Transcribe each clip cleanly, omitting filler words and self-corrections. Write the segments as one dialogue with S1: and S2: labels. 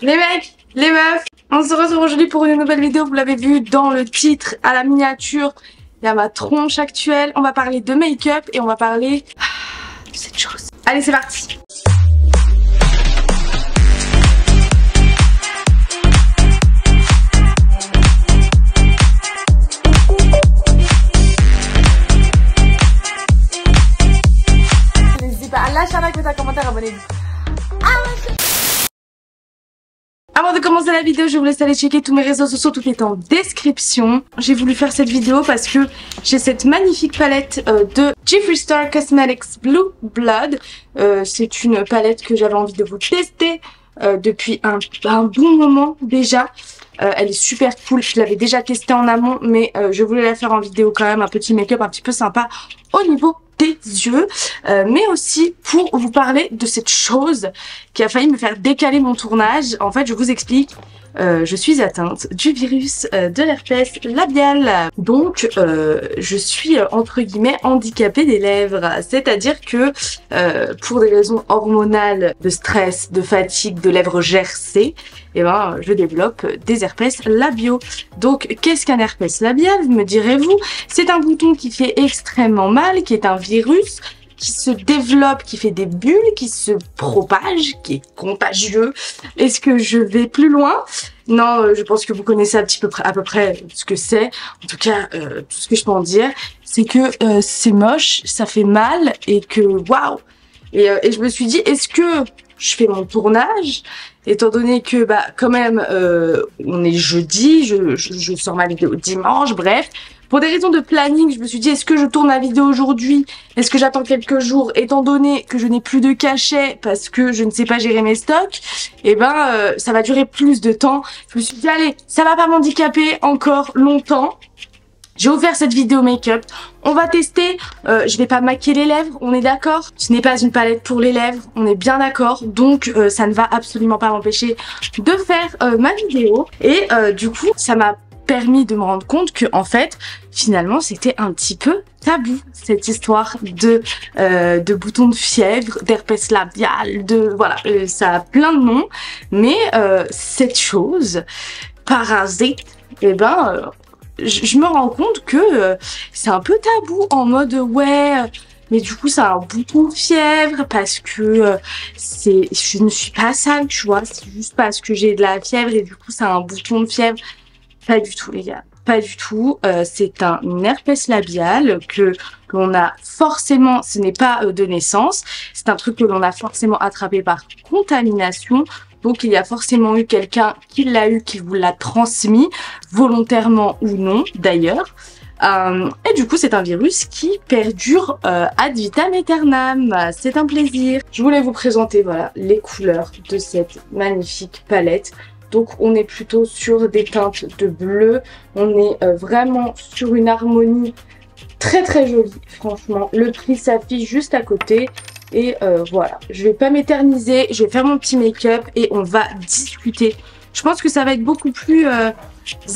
S1: Les mecs, les meufs, on se retrouve aujourd'hui pour une nouvelle vidéo. Vous l'avez vu dans le titre, à la miniature, il y a ma tronche actuelle. On va parler de make-up et on va parler de cette chose. Allez, c'est parti. N'hésitez pas à lâcher un like, mettre un commentaire, abonnez-vous. Avant de commencer la vidéo, je vous laisse aller checker tous mes réseaux sociaux, tout est en description. J'ai voulu faire cette vidéo parce que j'ai cette magnifique palette de Jeffree Star Cosmetics Blue Blood. C'est une palette que j'avais envie de vous tester depuis un bon moment déjà. Elle est super cool, je l'avais déjà testée en amont, mais je voulais la faire en vidéo quand même, un petit make-up un petit peu sympa au niveau des yeux, mais aussi pour vous parler de cette chose qui a failli me faire décaler mon tournage. En fait, je vous explique. Je suis atteinte du virus de l'herpès labial. Donc, je suis entre guillemets handicapée des lèvres. C'est-à-dire que pour des raisons hormonales, de stress, de fatigue, de lèvres gercées, eh ben, je développe des herpès labiaux. Donc, qu'est-ce qu'un herpès labial, me direz-vous? C'est un bouton qui fait extrêmement mal, qui est un virus qui se développe, qui fait des bulles, qui se propage, qui est contagieux. Est-ce que je vais plus loin? Non, je pense que vous connaissez à peu près ce que c'est. En tout cas, tout ce que je peux en dire, c'est que c'est moche, ça fait mal et que waouh. Et je me suis dit, est-ce que je fais mon tournage, étant donné que bah quand même on est jeudi, je sors ma vidéo dimanche, bref. Pour des raisons de planning, je me suis dit, est-ce que je tourne la vidéo aujourd'hui? Est-ce que j'attends quelques jours? Étant donné que je n'ai plus de cachet parce que je ne sais pas gérer mes stocks, et ben ça va durer plus de temps. Je me suis dit, allez, ça va pas m'handicaper encore longtemps. J'ai ouvert cette vidéo make-up. On va tester. Je vais pas maquiller les lèvres, on est d'accord? Ce n'est pas une palette pour les lèvres, on est bien d'accord. Donc ça ne va absolument pas m'empêcher de faire ma vidéo. Et du coup, ça m'a permis de me rendre compte que en fait finalement c'était un petit peu tabou cette histoire de boutons de fièvre, d'herpès labial, de voilà, ça a plein de noms, mais cette chose parasite, et ben je me rends compte que c'est un peu tabou, en mode ouais mais du coup c'est un bouton de fièvre parce que je ne suis pas sale, tu vois, c'est juste parce que j'ai de la fièvre et du coup c'est un bouton de fièvre. Pas du tout les gars, pas du tout. C'est un herpès labial que l'on a forcément, ce n'est pas de naissance, c'est un truc que l'on a forcément attrapé par contamination. Donc il y a forcément eu quelqu'un qui l'a eu, qui vous l'a transmis, volontairement ou non d'ailleurs. Et du coup c'est un virus qui perdure ad vitam aeternam. C'est un plaisir. Je voulais vous présenter voilà les couleurs de cette magnifique palette. Donc on est plutôt sur des teintes de bleu, on est vraiment sur une harmonie très très jolie, franchement. Le prix s'affiche juste à côté et voilà. Je vais pas m'éterniser, je vais faire mon petit make-up et on va discuter. Je pense que ça va être beaucoup plus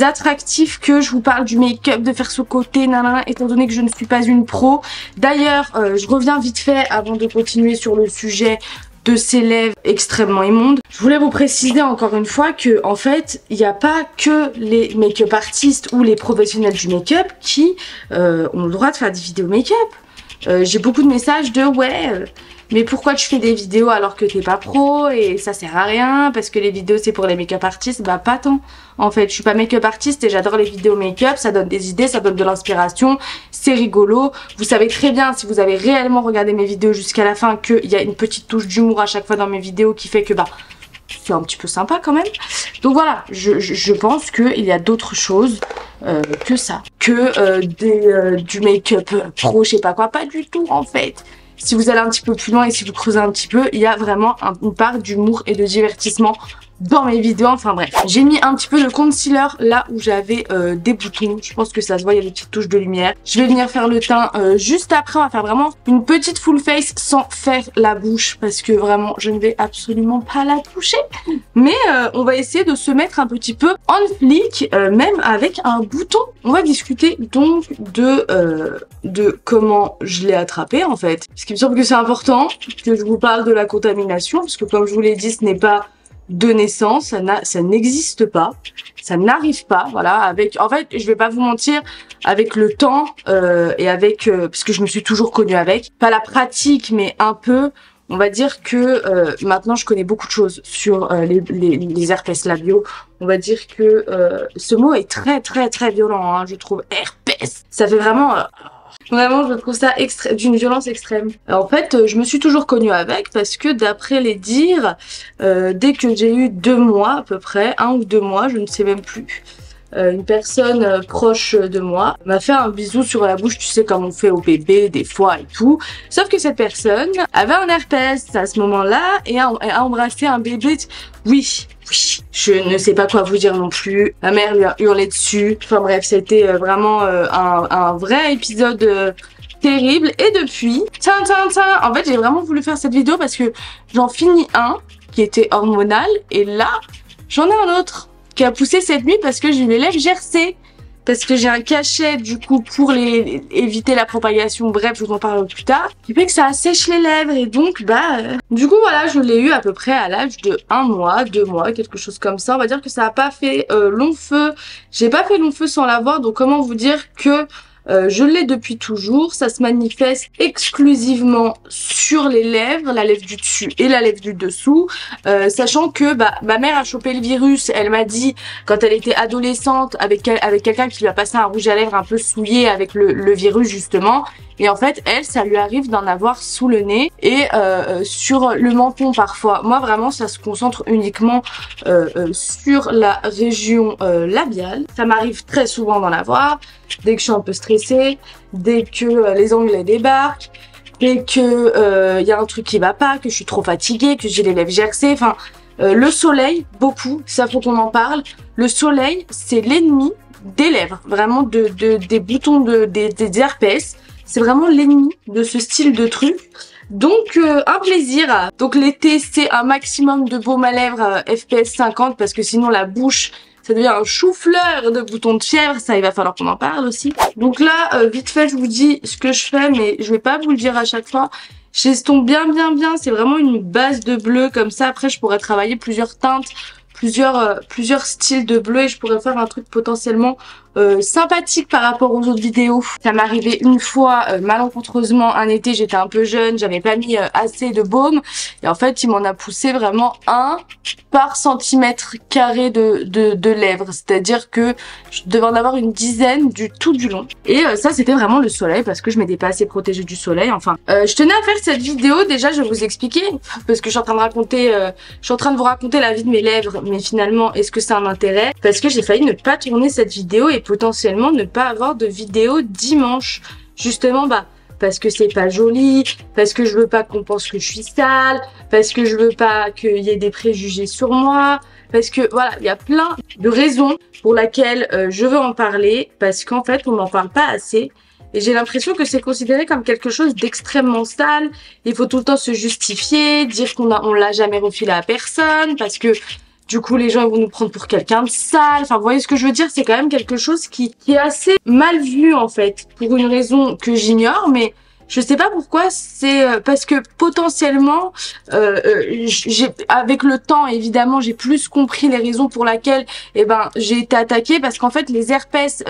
S1: attractif que je vous parle du make-up, de faire ce côté, nanana, étant donné que je ne suis pas une pro. D'ailleurs, je reviens vite fait avant de continuer sur le sujet de ces lèvres extrêmement immondes. Je voulais vous préciser encore une fois que en fait il n'y a pas que les make-up artistes ou les professionnels du make-up qui ont le droit de faire des vidéos make-up. J'ai beaucoup de messages de ouais mais pourquoi tu fais des vidéos alors que t'es pas pro et ça sert à rien parce que les vidéos c'est pour les make-up artistes. Bah pas tant en fait, je suis pas make-up artiste et j'adore les vidéos make-up, ça donne des idées, ça donne de l'inspiration, c'est rigolo. Vous savez très bien si vous avez réellement regardé mes vidéos jusqu'à la fin qu'il y a une petite touche d'humour à chaque fois dans mes vidéos qui fait que bah c'est un petit peu sympa quand même. Donc voilà, je pense qu'il y a d'autres choses que ça, que du make-up pro, je sais pas quoi, pas du tout en fait. Si vous allez un petit peu plus loin et si vous creusez un petit peu, il y a vraiment une part d'humour et de divertissement dans mes vidéos. Enfin bref, j'ai mis un petit peu de concealer là où j'avais des boutons. Je pense que ça se voit, il y a des petites touches de lumière. Je vais venir faire le teint juste après. On va faire vraiment une petite full face sans faire la bouche parce que vraiment je ne vais absolument pas la toucher. Mais on va essayer de se mettre un petit peu en flic, même avec un bouton. On va discuter donc de comment je l'ai attrapé en fait. Parce qu'il me semble que c'est important que je vous parle de la contamination parce que comme je vous l'ai dit, ce n'est pas de naissance, ça n'existe pas, ça n'arrive pas, voilà. En fait, je vais pas vous mentir, avec le temps et avec, parce que je me suis toujours connue avec, pas la pratique, mais un peu. On va dire que maintenant je connais beaucoup de choses sur les herpès labiaux. On va dire que ce mot est très très très violent, hein, je trouve. Herpès, ça fait vraiment vraiment, je trouve ça d'une violence extrême. En fait, je me suis toujours connue avec parce que d'après les dires, dès que j'ai eu 2 mois à peu près, 1 ou 2 mois, je ne sais même plus, une personne proche de moi m'a fait un bisou sur la bouche, tu sais comme on fait au bébé des fois et tout. Sauf que cette personne avait un herpès à ce moment-là et a embrassé un bébé. Oui, je ne sais pas quoi vous dire non plus. Ma mère lui a hurlé dessus. Enfin bref, c'était vraiment un vrai épisode terrible. Et depuis, en fait j'ai vraiment voulu faire cette vidéo parce que j'en finis un qui était hormonal et là j'en ai un autre qui a poussé cette nuit parce que j'ai les lèvres gercées. Parce que j'ai un cachet, du coup, pour éviter la propagation, bref, je vous en parle plus tard, qui fait que ça assèche les lèvres, et donc, du coup, voilà, je l'ai eu à peu près à l'âge de 1 mois, 2 mois, quelque chose comme ça. On va dire que ça a pas fait long feu. J'ai pas fait long feu sans l'avoir, donc comment vous dire que je l'ai depuis toujours, ça se manifeste exclusivement sur les lèvres, la lèvre du dessus et la lèvre du dessous, sachant que ma mère a chopé le virus, elle m'a dit quand elle était adolescente avec quelqu'un qui lui a passé un rouge à lèvres un peu souillé avec le virus justement, et en fait elle ça lui arrive d'en avoir sous le nez et sur le menton parfois. Moi vraiment ça se concentre uniquement sur la région labiale, ça m'arrive très souvent d'en avoir dès que je suis un peu stressée, dès que les onglets débarquent, dès que y a un truc qui va pas, que je suis trop fatiguée, que j'ai les lèvres gercées, enfin le soleil, beaucoup, ça faut qu'on en parle. Le soleil, c'est l'ennemi des lèvres, vraiment des boutons des herpès. C'est vraiment l'ennemi de ce style de truc. Donc un plaisir. Donc l'été c'est un maximum de baume à lèvres FPS 50 parce que sinon la bouche ça devient un chou-fleur de boutons de fièvre, ça il va falloir qu'on en parle aussi. Donc là vite fait je vous dis ce que je fais mais je vais pas vous le dire à chaque fois. J'estompe bien, c'est vraiment une base de bleu comme ça. Après je pourrais travailler plusieurs teintes, plusieurs styles de bleu et je pourrais faire un truc potentiellement sympathique par rapport aux autres vidéos. Ça m'est arrivé une fois malencontreusement un été, j'étais un peu jeune, j'avais pas mis assez de baume et en fait il m'en a poussé vraiment 1 par centimètre carré de lèvres, c'est-à-dire que je devais en avoir une dizaine du long et ça c'était vraiment le soleil parce que je m'étais pas assez protégée du soleil. Enfin je tenais à faire cette vidéo, déjà je vais vous expliquer parce que je suis en train de vous raconter la vie de mes lèvres, mais finalement est-ce que c'est un intérêt? Parce que j'ai failli ne pas tourner cette vidéo et potentiellement ne pas avoir de vidéo dimanche, justement parce que c'est pas joli, parce que je veux pas qu'on pense que je suis sale, parce que je veux pas qu'il y ait des préjugés sur moi, parce que voilà, il y a plein de raisons pour lesquelles je veux en parler, parce qu'en fait on n'en parle pas assez. Et j'ai l'impression que c'est considéré comme quelque chose d'extrêmement sale. Il faut tout le temps se justifier, dire qu'on l'a jamais refilé à personne, parce que du coup, les gens vont nous prendre pour quelqu'un de sale. Enfin, vous voyez ce que je veux dire? C'est quand même quelque chose qui est assez mal vu, en fait. Pour une raison que j'ignore, mais je sais pas pourquoi, c'est parce que potentiellement, avec le temps, évidemment, j'ai plus compris les raisons pour lesquelles j'ai été attaquée, parce qu'en fait, les herpès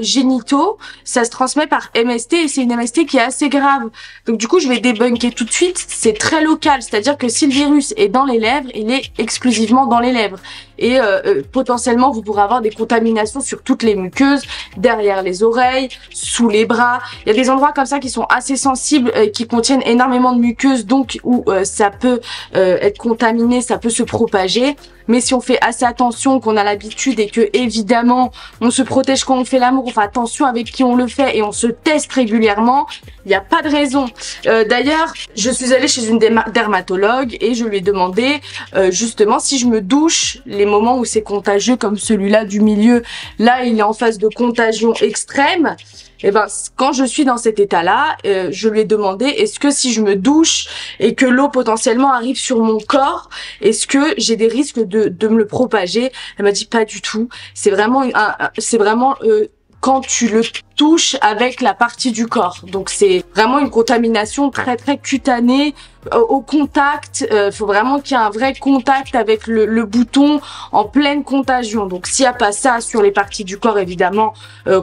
S1: génitaux, ça se transmet par MST, et c'est une MST qui est assez grave. Donc du coup, je vais débunker tout de suite, c'est très local, c'est-à-dire que si le virus est dans les lèvres, il est exclusivement dans les lèvres. Et potentiellement, vous pourrez avoir des contaminations sur toutes les muqueuses, derrière les oreilles, sous les bras. Il y a des endroits comme ça qui sont assez sensibles, qui contiennent énormément de muqueuses, donc où ça peut être contaminé, ça peut se propager. Mais si on fait assez attention, qu'on a l'habitude et que évidemment on se protège quand on fait l'amour, on fait attention avec qui on le fait et on se teste régulièrement, il n'y a pas de raison. D'ailleurs, je suis allée chez une dermatologue et je lui ai demandé justement si je me douche les moments où c'est contagieux comme celui-là du milieu. Là, il est en phase de contagion extrême. Et quand je suis dans cet état-là, je lui ai demandé est-ce que si je me douche et que l'eau potentiellement arrive sur mon corps, est-ce que j'ai des risques de me le propager? Elle m'a dit pas du tout. C'est vraiment quand tu le touches avec la partie du corps. Donc c'est vraiment une contamination très cutanée au contact. Faut vraiment qu'il y ait un vrai contact avec le bouton en pleine contagion. Donc s'il n'y a pas ça sur les parties du corps évidemment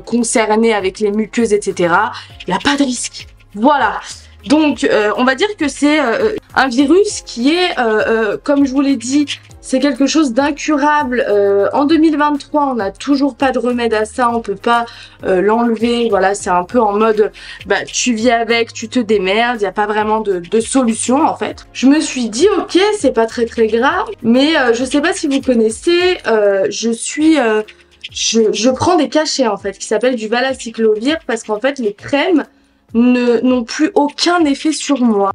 S1: concernées avec les muqueuses, etc., il n'y a pas de risque. Voilà. Donc on va dire que c'est un virus qui est, comme je vous l'ai dit, c'est quelque chose d'incurable. En 2023, on n'a toujours pas de remède à ça, on peut pas l'enlever. Voilà, c'est un peu en mode, bah tu vis avec, tu te démerdes, il n'y a pas vraiment de solution en fait. Je me suis dit, ok, c'est pas très grave, mais je sais pas si vous connaissez, je prends des cachets en fait, qui s'appellent du Valacyclovir, parce qu'en fait les crèmes n'ont plus aucun effet sur moi.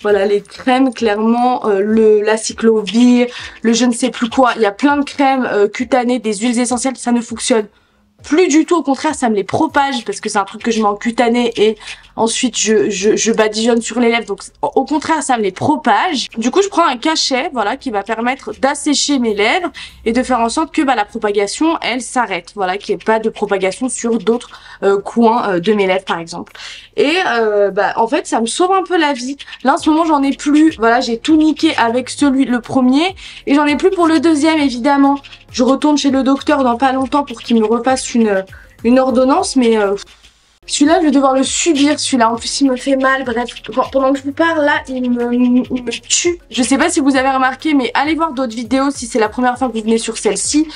S1: Voilà, les crèmes, clairement, l'aciclovir, le je ne sais plus quoi. Il y a plein de crèmes cutanées, des huiles essentielles, ça ne fonctionne plus du tout. Au contraire, ça me les propage parce que c'est un truc que je mets en cutané et ensuite je badigeonne sur les lèvres. Donc au contraire, ça me les propage. Du coup, je prends un cachet, voilà, qui va permettre d'assécher mes lèvres et de faire en sorte que bah, la propagation, elle s'arrête. Voilà, qu'il n'y ait pas de propagation sur d'autres coins de mes lèvres, par exemple. Et bah en fait, ça me sauve un peu la vie. Là, en ce moment, j'en ai plus. Voilà, j'ai tout niqué avec le premier et j'en ai plus pour le deuxième, évidemment. Je retourne chez le docteur dans pas longtemps pour qu'il me repasse une ordonnance, mais celui-là, je vais devoir le subir, celui-là. En plus, il me fait mal. Bref, pendant que je vous parle, là, il me tue. Je sais pas si vous avez remarqué, mais allez voir d'autres vidéos si c'est la première fois que vous venez sur celle-ci.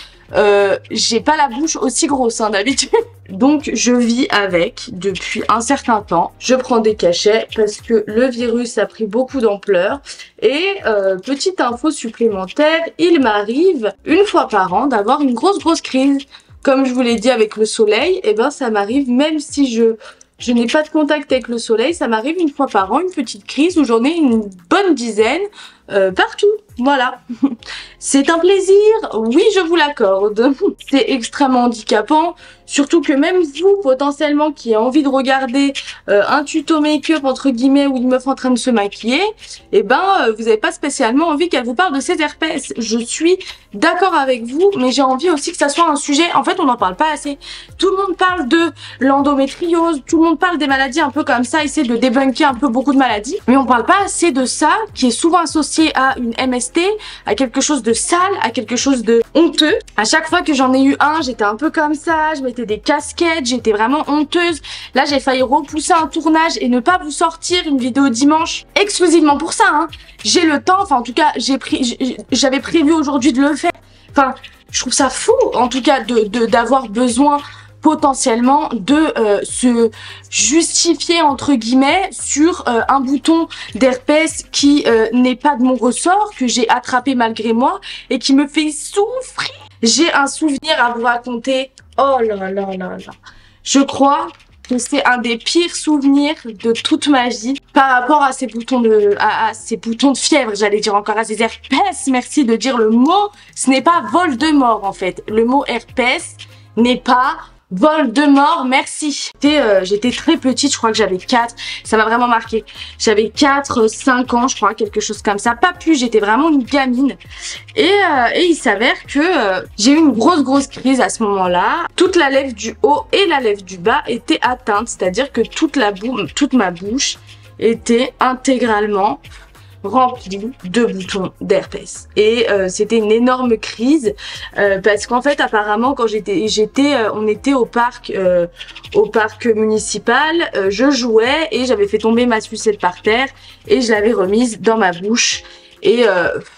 S1: J'ai pas la bouche aussi grosse, hein, d'habitude. Donc, je vis avec depuis un certain temps. Je prends des cachets parce que le virus a pris beaucoup d'ampleur. Et petite info supplémentaire, il m'arrive une fois par an d'avoir une grosse crise. Comme je vous l'ai dit avec le soleil, et ben ça m'arrive même si je n'ai pas de contact avec le soleil, ça m'arrive une fois par an, une petite crise où j'en ai une bonne dizaine partout. Voilà. C'est un plaisir, oui je vous l'accorde. C'est extrêmement handicapant, surtout que même vous potentiellement qui avez envie de regarder un tuto make-up entre guillemets ou une meuf en train de se maquiller, et ben vous n'avez pas spécialement envie qu'elle vous parle de ses herpès. Je suis d'accord avec vous, mais j'ai envie aussi que ça soit un sujet, en fait on n'en parle pas assez. Tout le monde parle de l'endométriose, tout le monde parle des maladies un peu comme ça, essaie de débunker un peu beaucoup de maladies, mais on parle pas assez de ça qui est souvent associé à une MST, à quelque chose de sale, à quelque chose de honteux. À chaque fois que j'en ai eu un, j'étais un peu comme ça, je mettais des casquettes, j'étais vraiment honteuse. Là, j'ai failli repousser un tournage et ne pas vous sortir une vidéo dimanche exclusivement pour ça, hein. J'ai le temps, enfin en tout cas, j'avais prévu aujourd'hui de le faire. Enfin, je trouve ça fou, en tout cas, d'avoir besoin potentiellement de se justifier entre guillemets sur un bouton d'herpès qui n'est pas de mon ressort, que j'ai attrapé malgré moi et qui me fait souffrir. J'ai un souvenir à vous raconter. Oh là là là là. Je crois que c'est un des pires souvenirs de toute ma vie par rapport à ces boutons de fièvre, j'allais dire encore à ces herpès. Merci de dire le mot. Ce n'est pas Voldemort en fait. Le mot herpès n'est pas Voldemort, merci. J'étais très petite, je crois que j'avais 4, ça m'a vraiment marqué. J'avais 4, 5 ans, je crois, quelque chose comme ça. Pas plus, j'étais vraiment une gamine. Et il s'avère que j'ai eu une grosse crise à ce moment-là. Toute la lèvre du haut et la lèvre du bas étaient atteintes, c'est-à-dire que toute ma bouche était intégralement rempli de boutons d'herpès et c'était une énorme crise parce qu'en fait apparemment quand on était au parc municipal, je jouais et j'avais fait tomber ma sucette par terre et je l'avais remise dans ma bouche et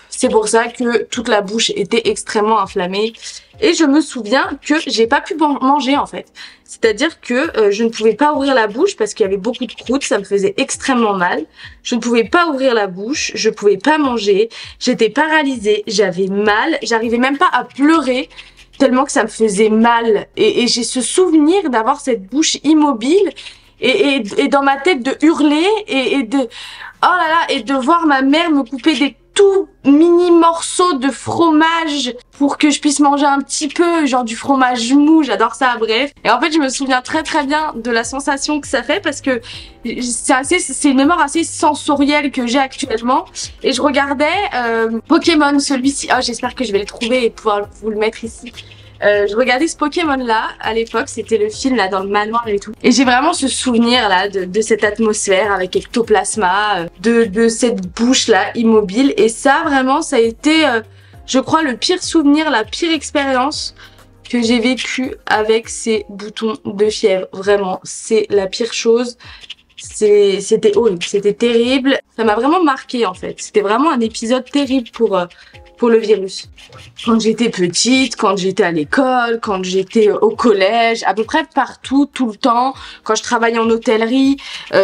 S1: c'est pour ça que toute la bouche était extrêmement inflammée. Et je me souviens que j'ai pas pu manger en fait. C'est-à-dire que je ne pouvais pas ouvrir la bouche parce qu'il y avait beaucoup de croûte, ça me faisait extrêmement mal. Je ne pouvais pas ouvrir la bouche, je pouvais pas manger, j'étais paralysée, j'avais mal, j'arrivais même pas à pleurer tellement que ça me faisait mal. Et j'ai ce souvenir d'avoir cette bouche immobile et dans ma tête de hurler et de oh là là et de voir ma mère me couper des tout mini morceaux de fromage pour que je puisse manger un petit peu, genre du fromage mou, j'adore ça, bref. Et en fait, je me souviens très bien de la sensation que ça fait parce que c'est une mémoire assez sensorielle que j'ai actuellement. Et je regardais Pokémon, celui-ci, oh j'espère que je vais le trouver et pouvoir vous le mettre ici. Je regardais ce Pokémon là à l'époque, c'était le film là dans le manoir et tout. Et j'ai vraiment ce souvenir là de cette atmosphère avec ectoplasma, de cette bouche là immobile. Et ça vraiment ça a été, je crois, le pire souvenir, la pire expérience que j'ai vécue avec ces boutons de fièvre. Vraiment, c'est la pire chose. C'était horrible, c'était terrible. Ça m'a vraiment marqué en fait. C'était vraiment un épisode terrible pour le virus. Quand j'étais petite, quand j'étais à l'école, quand j'étais au collège, à peu près partout, tout le temps, quand je travaillais en hôtellerie,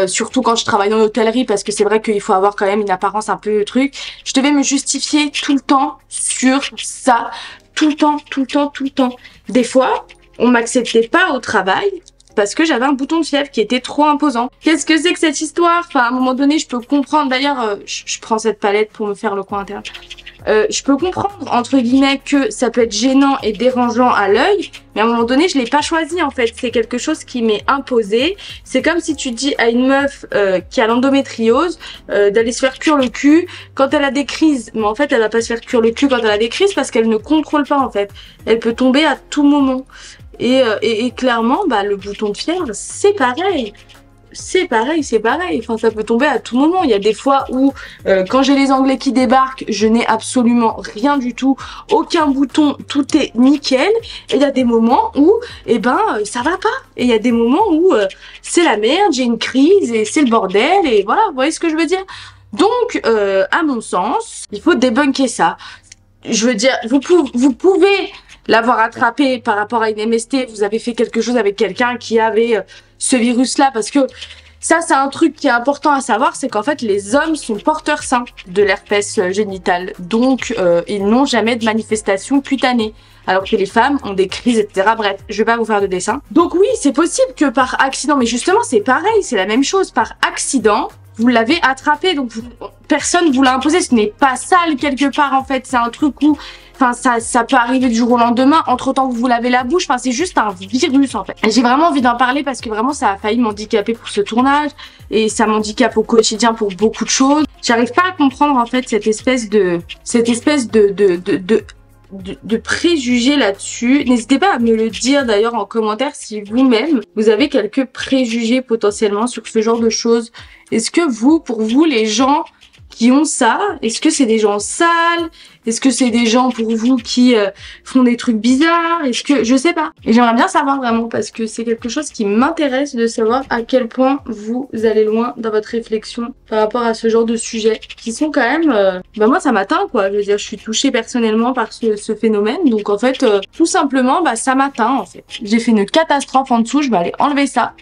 S1: surtout quand je travaillais en hôtellerie, parce que c'est vrai qu'il faut avoir quand même une apparence un peu truc, je devais me justifier tout le temps sur ça, tout le temps, tout le temps, tout le temps. Des fois, on m'acceptait pas au travail, parce que j'avais un bouton de fièvre qui était trop imposant. Qu'est-ce que c'est que cette histoire? Enfin, à un moment donné, je peux comprendre. D'ailleurs, je prends cette palette pour me faire le coin interne. Je peux comprendre, entre guillemets, que ça peut être gênant et dérangeant à l'œil, mais à un moment donné, je l'ai pas choisi, en fait. C'est quelque chose qui m'est imposé. C'est comme si tu dis à une meuf qui a l'endométriose d'aller se faire cuire le cul quand elle a des crises. Mais en fait, elle va pas se faire cuire le cul quand elle a des crises parce qu'elle ne contrôle pas, en fait. Elle peut tomber à tout moment. Et clairement, bah, le bouton de fièvre, c'est pareil. C'est pareil, c'est pareil. Enfin, ça peut tomber à tout moment. Il y a des fois où, quand j'ai les Anglais qui débarquent, je n'ai absolument rien du tout, aucun bouton, tout est nickel. Et il y a des moments où, eh ben, ça va pas. Et il y a des moments où c'est la merde, j'ai une crise et c'est le bordel. Et voilà, vous voyez ce que je veux dire? Donc, à mon sens, il faut débunker ça. Je veux dire, vous pouvez l'avoir attrapé par rapport à une MST, vous avez fait quelque chose avec quelqu'un qui avait ce virus-là, parce que ça, c'est un truc qui est important à savoir, c'est qu'en fait, les hommes sont porteurs sains de l'herpès génital, donc ils n'ont jamais de manifestations cutanées, alors que les femmes ont des crises, etc. Bref, je vais pas vous faire de dessin. Donc oui, c'est possible que par accident, mais justement, c'est pareil, c'est la même chose, par accident, vous l'avez attrapé, donc personne vous l'a imposé, ce n'est pas sale quelque part en fait, c'est un truc où, enfin ça peut arriver du jour au lendemain, entre temps vous vous lavez la bouche, enfin c'est juste un virus en fait. J'ai vraiment envie d'en parler parce que vraiment ça a failli m'handicaper pour ce tournage, et ça m'handicape au quotidien pour beaucoup de choses. J'arrive pas à comprendre en fait cette espèce de préjugés là-dessus. N'hésitez pas à me le dire d'ailleurs en commentaire si vous-même vous avez quelques préjugés potentiellement sur ce genre de choses. Est-ce que vous, pour vous, les gens qui ont ça, est-ce que c'est des gens sales? Est-ce que c'est des gens pour vous qui font des trucs bizarres? Est-ce que... Je sais pas. Et j'aimerais bien savoir vraiment parce que c'est quelque chose qui m'intéresse de savoir à quel point vous allez loin dans votre réflexion par rapport à ce genre de sujets qui sont quand même... Bah moi ça m'atteint quoi. Je veux dire, je suis touchée personnellement par ce phénomène. Donc en fait, tout simplement, bah ça m'atteint en fait. J'ai fait une catastrophe en dessous, je vais aller enlever ça.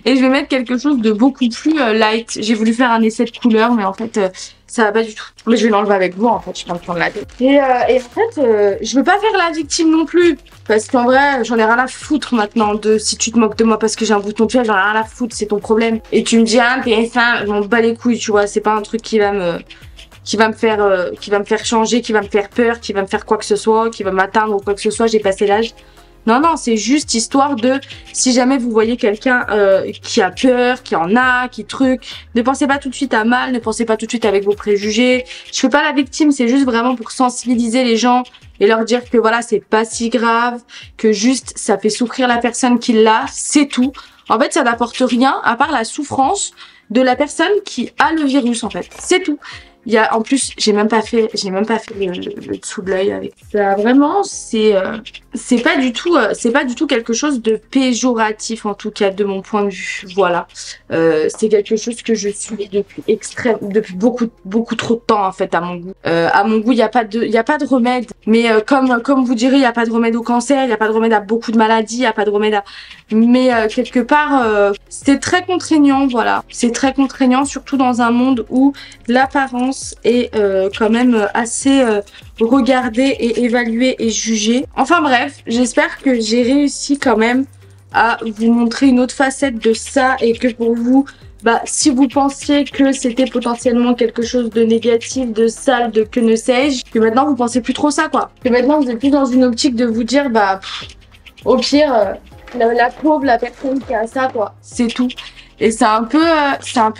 S1: Et je vais mettre quelque chose de beaucoup plus light. J'ai voulu faire un essai de couleur mais en fait... ça va pas du tout. Mais je vais l'enlever avec vous en fait, je vais pas me prendre la tête. Et en fait, je veux pas faire la victime non plus. Parce qu'en vrai, j'en ai rien à foutre maintenant de si tu te moques de moi parce que j'ai un bouton de fièvre, j'en ai rien à foutre, c'est ton problème. Et tu me dis, ah, t'es fin, je m'en bats les couilles, tu vois, c'est pas un truc qui va me faire changer, qui va me faire peur, qui va me faire quoi que ce soit, qui va m'atteindre ou quoi que ce soit, j'ai passé l'âge. Non, non, c'est juste histoire de, si jamais vous voyez quelqu'un qui a peur, qui en a, qui truc, ne pensez pas tout de suite à mal, ne pensez pas tout de suite avec vos préjugés. Je fais pas la victime, c'est juste vraiment pour sensibiliser les gens et leur dire que voilà, c'est pas si grave, que juste ça fait souffrir la personne qui l'a, c'est tout. En fait, ça n'apporte rien à part la souffrance de la personne qui a le virus, en fait. C'est tout. Il y a, en plus, j'ai même pas fait le dessous de l'œil avec ça. Vraiment, c'est pas du tout quelque chose de péjoratif, en tout cas, de mon point de vue. Voilà. C'est quelque chose que je suis depuis beaucoup trop de temps, en fait, à mon goût. Il y a pas de remède. Mais, comme vous direz, il y a pas de remède au cancer, il y a pas de remède à beaucoup de maladies, il y a pas de remède à, mais, quelque part, c'est très contraignant, voilà. C'est très contraignant, surtout dans un monde où l'apparence est quand même assez regardée et évaluée et jugée. Enfin bref, j'espère que j'ai réussi quand même à vous montrer une autre facette de ça et que pour vous, bah si vous pensiez que c'était potentiellement quelque chose de négatif, de sale, de que ne sais-je, que maintenant vous pensez plus trop ça quoi. Que maintenant vous êtes plus dans une optique de vous dire bah au pire la pauvre, la personne qui a ça quoi, c'est tout. Et c'est un peu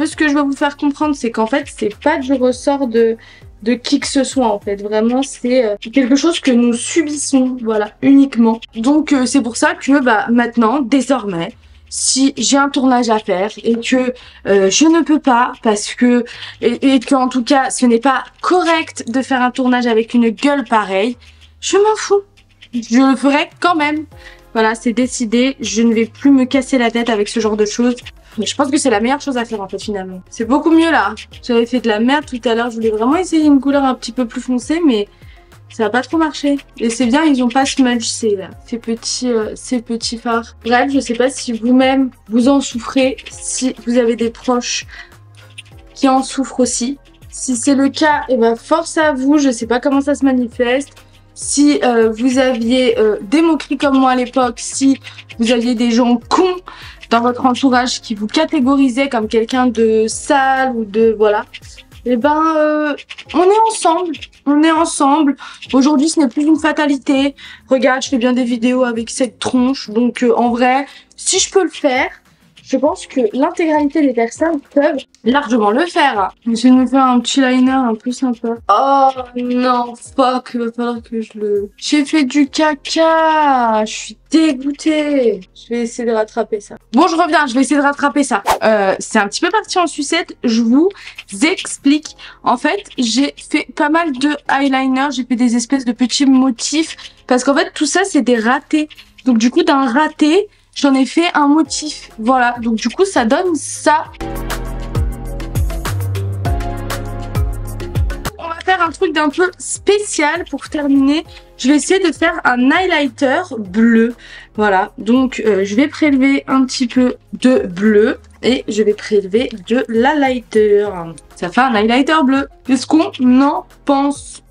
S1: ce que je veux vous faire comprendre, c'est qu'en fait c'est pas du ressort de de qui que ce soit en fait. Vraiment, c'est quelque chose que nous subissons, voilà, uniquement. Donc c'est pour ça que bah maintenant, désormais, si j'ai un tournage à faire et que je ne peux pas parce que et que en tout cas ce n'est pas correct de faire un tournage avec une gueule pareille, je m'en fous. Je le ferai quand même. Voilà, c'est décidé. Je ne vais plus me casser la tête avec ce genre de choses. Mais je pense que c'est la meilleure chose à faire en fait finalement. C'est beaucoup mieux là. J'avais fait de la merde tout à l'heure. Je voulais vraiment essayer une couleur un petit peu plus foncée, mais ça n'a pas trop marché. Et c'est bien, ils ont pas smudge ces petits fards. Bref, je sais pas si vous-même vous en souffrez, si vous avez des proches qui en souffrent aussi. Si c'est le cas, et ben force à vous. Je sais pas comment ça se manifeste. Si vous aviez des moqueries comme moi à l'époque, si vous aviez des gens cons dans votre entourage qui vous catégorisaient comme quelqu'un de sale ou de voilà, et ben on est ensemble, on est ensemble. Aujourd'hui ce n'est plus une fatalité. Regarde, je fais bien des vidéos avec cette tronche, donc en vrai, si je peux le faire, je pense que l'intégralité des personnes peuvent largement le faire. J'essaie de me faire un petit liner un peu sympa. Oh non, fuck, il va falloir que je le... J'ai fait du caca, je suis dégoûtée. Je vais essayer de rattraper ça. Bon, je reviens, je vais essayer de rattraper ça. C'est un petit peu parti en sucette, je vous explique. En fait, j'ai fait pas mal de eyeliner, j'ai fait des espèces de petits motifs. Parce qu'en fait, tout ça, c'est des ratés. Donc du coup, d'un raté... j'en ai fait un motif, voilà, donc du coup ça donne ça. On va faire un truc d'un peu spécial pour terminer. Je vais essayer de faire un highlighter bleu, voilà, donc je vais prélever un petit peu de bleu et je vais prélever de l'highlighter. Ça fait un highlighter bleu. Qu'est-ce qu'on en pense ?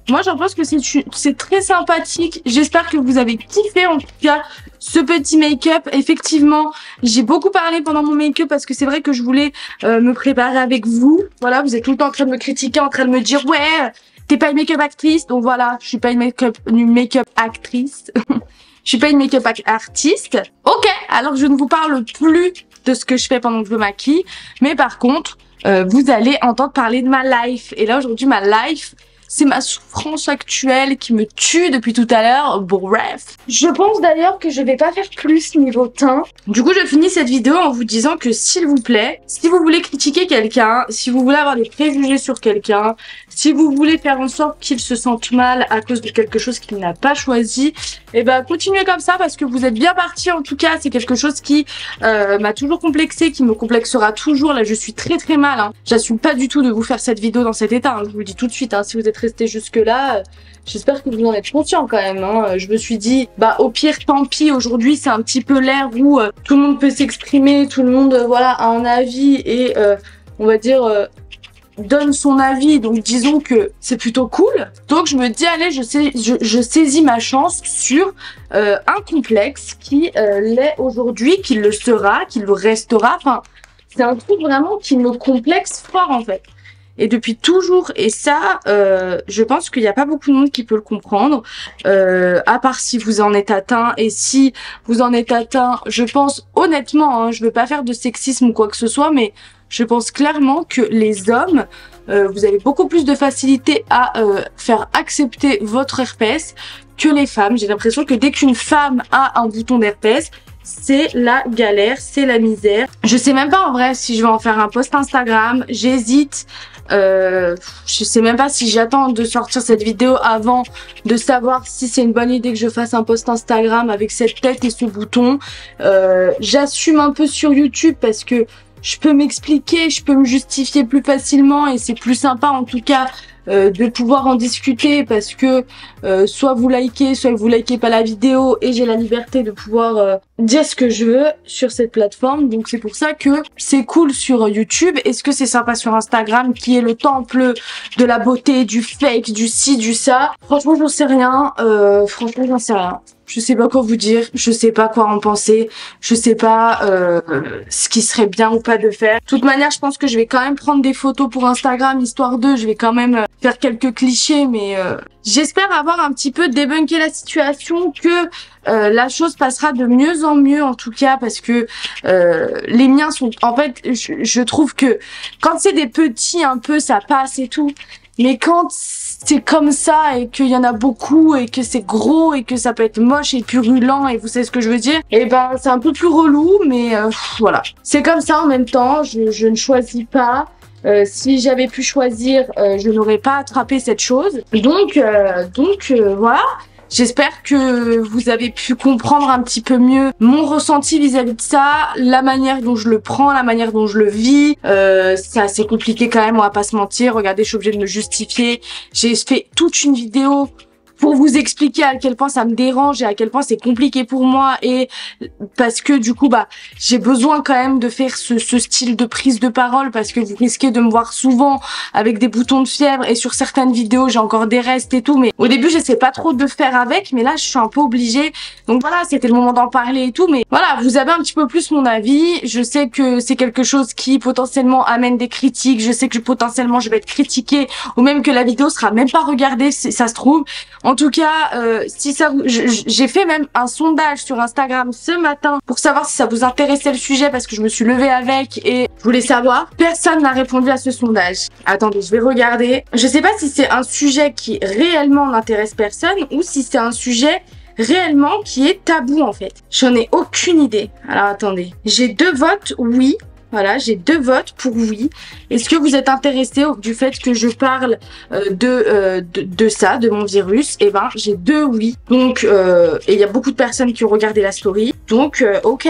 S1: Moi, j'en pense que c'est très sympathique. J'espère que vous avez kiffé, en tout cas, ce petit make-up. Effectivement, j'ai beaucoup parlé pendant mon make-up parce que c'est vrai que je voulais me préparer avec vous. Voilà, vous êtes tout le temps en train de me critiquer, en train de me dire « Ouais, t'es pas une make-up actrice. » Donc voilà, je suis pas une make-up actrice. Je suis pas une make-up artiste. Ok, alors je ne vous parle plus de ce que je fais pendant que je me maquille. Mais par contre, vous allez entendre parler de ma life. Et là, aujourd'hui, ma life... c'est ma souffrance actuelle qui me tue depuis tout à l'heure. Bref. Je pense d'ailleurs que je vais pas faire plus niveau teint. Du coup, je finis cette vidéo en vous disant que s'il vous plaît, si vous voulez critiquer quelqu'un, si vous voulez avoir des préjugés sur quelqu'un, si vous voulez faire en sorte qu'il se sente mal à cause de quelque chose qu'il n'a pas choisi, et ben continuez comme ça parce que vous êtes bien parti. En tout cas, c'est quelque chose qui m'a toujours complexé, qui me complexera toujours. Là, je suis très très mal. Hein. J'assume pas du tout de vous faire cette vidéo dans cet état. Hein. Je vous le dis tout de suite. Hein. Si vous êtes resté jusque là, j'espère que vous en êtes conscient quand même. Hein. Je me suis dit, bah au pire, tant pis. Aujourd'hui, c'est un petit peu l'ère où tout le monde peut s'exprimer, tout le monde voilà a un avis et on va dire donne son avis, donc disons que c'est plutôt cool. Donc je me dis allez, je saisis ma chance sur un complexe qui l'est aujourd'hui, qui le sera, qui le restera. Enfin, c'est un truc vraiment qui me complexe fort en fait. Et depuis toujours, et ça, je pense qu'il n'y a pas beaucoup de monde qui peut le comprendre, à part si vous en êtes atteint. Et si vous en êtes atteint, je pense honnêtement, hein, je veux pas faire de sexisme ou quoi que ce soit, mais je pense clairement que les hommes, vous avez beaucoup plus de facilité à faire accepter votre herpès que les femmes. J'ai l'impression que dès qu'une femme a un bouton d'herpès, c'est la galère, c'est la misère. Je sais même pas en vrai si je vais en faire un post Instagram, j'hésite. Je sais même pas si j'attends de sortir cette vidéo avant de savoir si c'est une bonne idée que je fasse un post Instagram avec cette tête et ce bouton. J'assume un peu sur YouTube parce que je peux m'expliquer, je peux me justifier plus facilement et c'est plus sympa en tout cas de pouvoir en discuter parce que soit vous likez pas la vidéo et j'ai la liberté de pouvoir dire ce que je veux sur cette plateforme. Donc c'est pour ça que c'est cool sur YouTube. Est-ce que c'est sympa sur Instagram qui est le temple de la beauté, du fake, du ci, du ça? Franchement j'en sais rien, franchement j'en sais rien. Je sais pas quoi vous dire, je sais pas quoi en penser, je sais pas ce qui serait bien ou pas de faire. De toute manière, je pense que je vais quand même prendre des photos pour Instagram, histoire de, je vais quand même faire quelques clichés, mais j'espère avoir un petit peu débunké la situation, que la chose passera de mieux en mieux en tout cas, parce que les miens sont... En fait, je trouve que quand c'est des petits un peu, ça passe et tout. Mais quand c'est comme ça et qu'il y en a beaucoup et que c'est gros et que ça peut être moche et purulent et vous savez ce que je veux dire, et ben c'est un peu plus relou, mais voilà. C'est comme ça en même temps, je ne choisis pas. Si j'avais pu choisir, je n'aurais pas attrapé cette chose. Donc voilà. J'espère que vous avez pu comprendre un petit peu mieux mon ressenti vis-à-vis de ça, la manière dont je le prends, la manière dont je le vis. C'est assez compliqué quand même, on va pas se mentir. Regardez, je suis obligée de me justifier. J'ai fait toute une vidéo pour vous expliquer à quel point ça me dérange et à quel point c'est compliqué pour moi, et parce que du coup j'ai besoin quand même de faire ce style de prise de parole, parce que vous risquez de me voir souvent avec des boutons de fièvre et sur certaines vidéos j'ai encore des restes et tout, mais au début j'essaie pas trop de faire avec, mais là je suis un peu obligée, donc voilà, c'était le moment d'en parler et tout. Mais voilà, vous avez un petit peu plus mon avis. Je sais que c'est quelque chose qui potentiellement amène des critiques, je sais que potentiellement je vais être critiquée, ou même que la vidéo sera même pas regardée si ça se trouve. En tout cas, si ça, j'ai fait même un sondage sur Instagram ce matin pour savoir si ça vous intéressait le sujet, parce que je me suis levée avec et je voulais savoir. Personne n'a répondu à ce sondage. Attendez, je vais regarder. Je sais pas si c'est un sujet qui réellement n'intéresse personne ou si c'est un sujet réellement qui est tabou en fait. J'en ai aucune idée. Alors attendez. J'ai 2 votes oui. Voilà, j'ai 2 votes pour oui. Est-ce que vous êtes intéressé du fait que je parle de ça, de mon virus? Eh ben, j'ai 2 oui. Donc, et il y a beaucoup de personnes qui ont regardé la story. Donc, ok.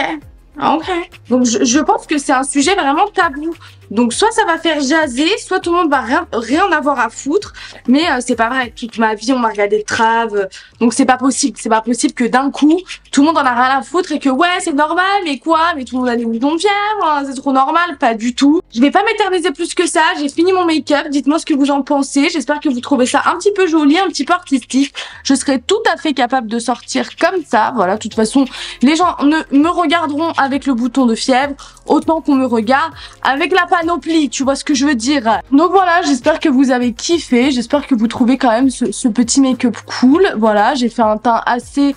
S1: Ok. Donc, je pense que c'est un sujet vraiment tabou. Donc, soit ça va faire jaser, soit tout le monde va rien avoir à foutre. Mais c'est pas vrai. Toute ma vie, on m'a regardé le trave. Donc, c'est pas possible. C'est pas possible que d'un coup, tout le monde en a rien à foutre et que ouais, c'est normal, mais quoi? Mais tout le monde a des boutons de fièvre, hein, c'est trop normal. Pas du tout. Je vais pas m'éterniser plus que ça. J'ai fini mon make-up. Dites-moi ce que vous en pensez. J'espère que vous trouvez ça un petit peu joli, un petit peu artistique. Je serai tout à fait capable de sortir comme ça. Voilà, de toute façon, les gens me regarderont avec le bouton de fièvre autant qu'on me regarde avec la panoplie, tu vois ce que je veux dire. Donc voilà, j'espère que vous avez kiffé, j'espère que vous trouvez quand même ce petit make-up cool. Voilà, j'ai fait un teint assez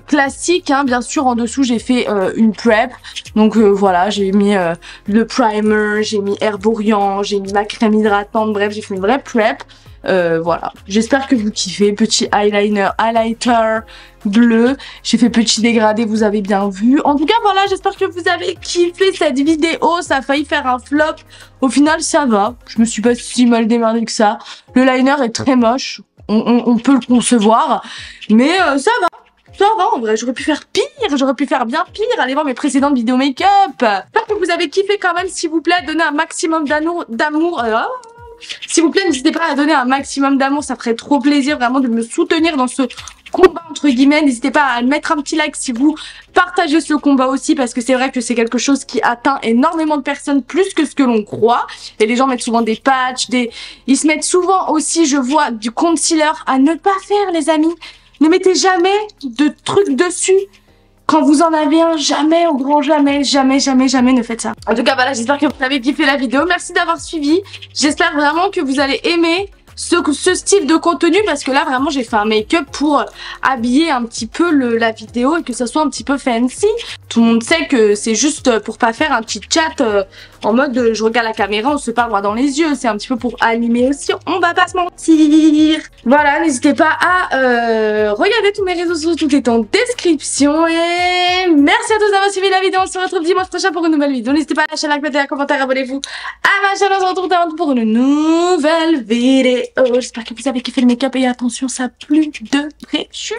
S1: classique, hein. Bien sûr, en dessous j'ai fait une prep, donc voilà, j'ai mis le primer, j'ai mis Herborian, j'ai mis ma crème hydratante, bref, j'ai fait une vraie prep. Voilà, j'espère que vous kiffez. Petit highlighter bleu, j'ai fait petit dégradé, vous avez bien vu. En tout cas voilà, j'espère que vous avez kiffé cette vidéo. Ça a failli faire un flop, au final ça va, je me suis pas si mal démerdée que ça. Le liner est très moche, on peut le concevoir, mais ça va. Ça va, en vrai, j'aurais pu faire pire, j'aurais pu faire bien pire. Allez voir mes précédentes vidéos make-up. J'espère que vous avez kiffé quand même, s'il vous plaît, donnez un maximum d'amour. S'il vous plaît, n'hésitez pas à donner un maximum d'amour, ça ferait trop plaisir vraiment de me soutenir dans ce combat entre guillemets. N'hésitez pas à mettre un petit like si vous partagez ce combat aussi, parce que c'est vrai que c'est quelque chose qui atteint énormément de personnes, plus que ce que l'on croit. Et les gens mettent souvent des patchs, ils se mettent souvent aussi, je vois, du concealer à ne pas faire, les amis. Ne mettez jamais de trucs dessus. Quand vous en avez un, jamais, au grand jamais, jamais ne faites ça. En tout cas, voilà, j'espère que vous avez kiffé la vidéo. Merci d'avoir suivi. J'espère vraiment que vous allez aimer ce style de contenu, parce que là, vraiment, j'ai fait un make-up pour habiller un petit peu la vidéo et que ça soit un petit peu fancy. Tout le monde sait que c'est juste pour pas faire un petit chat en mode je regarde la caméra, on se parle droit dans les yeux. C'est un petit peu pour animer aussi, on va pas se mentir. Voilà, n'hésitez pas à regarder tous mes réseaux sociaux, tout est en description. Et merci à tous d'avoir suivi la vidéo. On se retrouve dimanche prochain pour une nouvelle vidéo. N'hésitez pas à lâcher un like, mettez un commentaire, abonnez-vous à ma chaîne. On se retrouve demain pour une nouvelle vidéo. J'espère que vous avez kiffé le make-up et attention, ça a plus de préjugés.